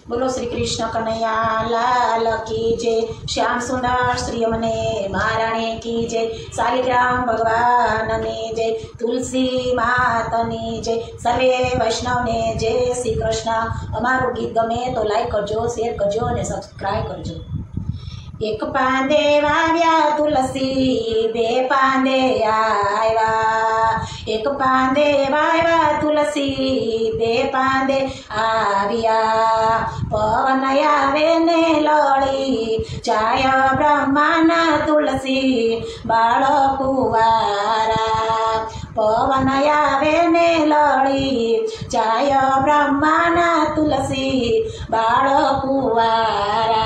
बोलो श्री कृष्ण कन्हैया लाल की जय। श्याम सुंदर श्री अमने महाराणी की जय। शालिग्राम भगवान ने जय। तुलसी मातनी जय। सर्वे वैष्णव ने जय श्री कृष्ण। अमारू गीत गमे तो लाइक करजो, शेर करजो और सब्सक्राइब करजो। एक पांदे वाव्या तुलसी बे पांदे आया। एक पांदे वाव्या तुलसी बे पांदे आव्या। पवन आवे ने लड़ी चाय ब्रह्माना तुलसी बाळ कुवारा। पवन आवे ने लड़ी चाय ब्रह्माना तुलसी बाळ कुवारा।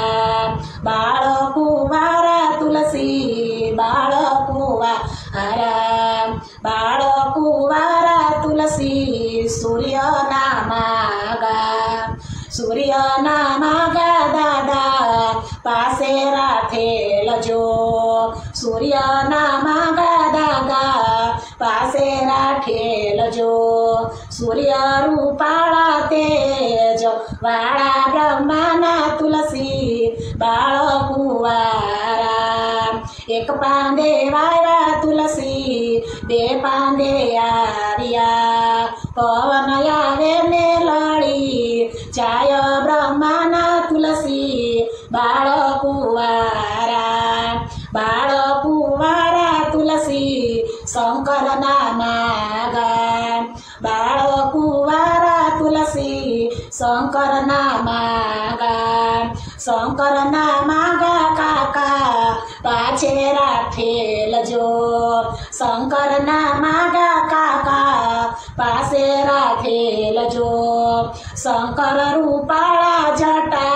बाळ कुवारा तुलसी बाळ कुवारा। बाळ कुवारा तुलसी सूर्य नामागा। सूर्य नामागा दादा पासे राखेल जो। सूर्य नामागा दादा पासे राखेल जो। सूर्य रूपाळा तेज वाळा ब्रह्माना तुलसी बाळ कुवारा। एक पांदे वाया तुलसी बे पांदे आर्या। पवन आवे ने लड़ी चाय ब्रह्माना तुलसी बाळ कुवारा। बाळ कुवारा तुलसी शंकर नामागा। बाळ कुवारा तुलसी शंकर नामागा। शंकर नामागा काका पाछे राखेल जो। शंकर नामागा काका पासे राखेल जो। शंकर रूपाळा जटा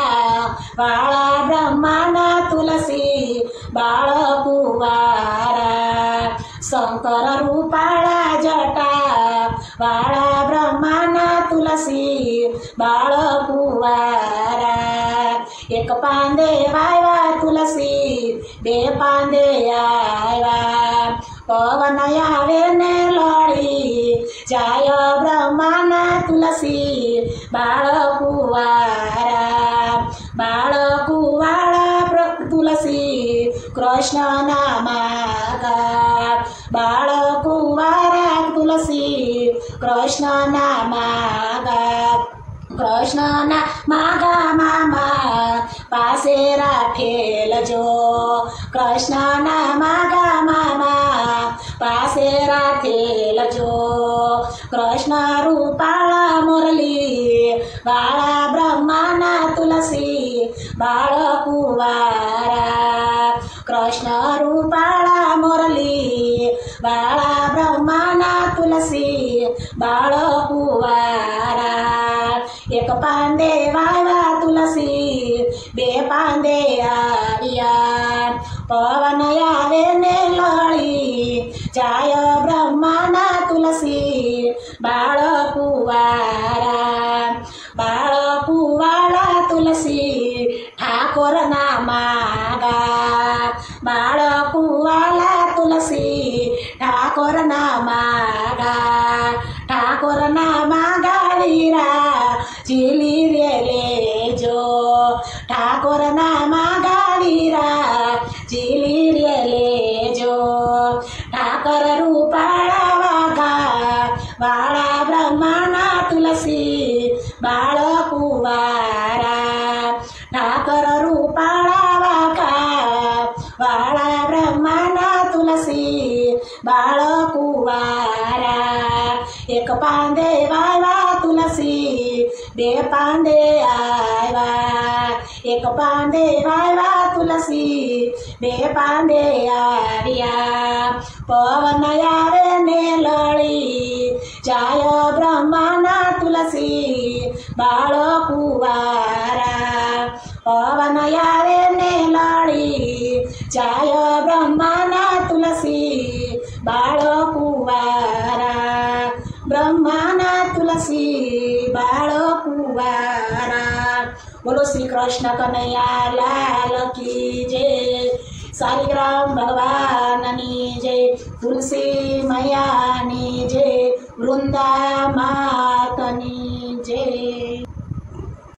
वाळा ब्रह्माना तुलसी बाळ कुवारा। शंकर रूपाळा जटा वाळा ब्रह्माना तुलसी बाळ कुवारा। एक पांदे वाया तुलसी बे पांदे आया। पवन आवे ने लड़ी चाय ब्रह्माना तुलसी बाळ कुवारा। बाळ कुवारा तुलसी कृष्ण नामागा। बाळ कुवारा तुलसी कृष्ण नामागा। कृष्ण नामागा मामा पासे राखेल जो। कृष्ण नामागा मामा पासे राखेल जो। कृष्ण रूपाळा मुरली बाळा ब्रह्माना तुलसी बाळ कुवारा। कृष्ण रूपाळा मुरली बाळा ब्रह्माना तुलसी बाळ कुवारा। एक पांदे वाया तुलसी बे पांदे आर्या। पवन आवे ने लड़ी चाय ब्रह्माना तुलसी बाळ कुवारा। बाळ कुवारा तुलसी ठाकोर नामागा। बाळ कुवारा तुलसी ठाकोर नामागा। ठाकोर नामागा वीरा चिली रेले जो। ठाकोर नामागा वीरा चिली रेले जो। ठाकर रूपाळा वाघा वाळा ब्रह्माना तुलसी बाळ कुवारा। ठाकर रूपाळा वाघा वाळा ब्रह्माना तुलसी बाळ कुवारा। एक पांदे वाया तुलसी बे पांदे आया। एक पांदे वाया तुलसी बे पांदे आर्या। पवन आवे ने लड़ी चाय ब्रह्माना तुलसी बाळ कुवारा। पवन आवे ने लड़ी चाय ब्रह्माना तुलसी बाळ कुवारा। ब्रह्माना तुलसी बाळ कुवारा। बोलो श्री कृष्ण कन्हैया लाल की जय। शालिग्राम भगवाननी जय। तुलसी मैयानी जय। वृंदा मातनी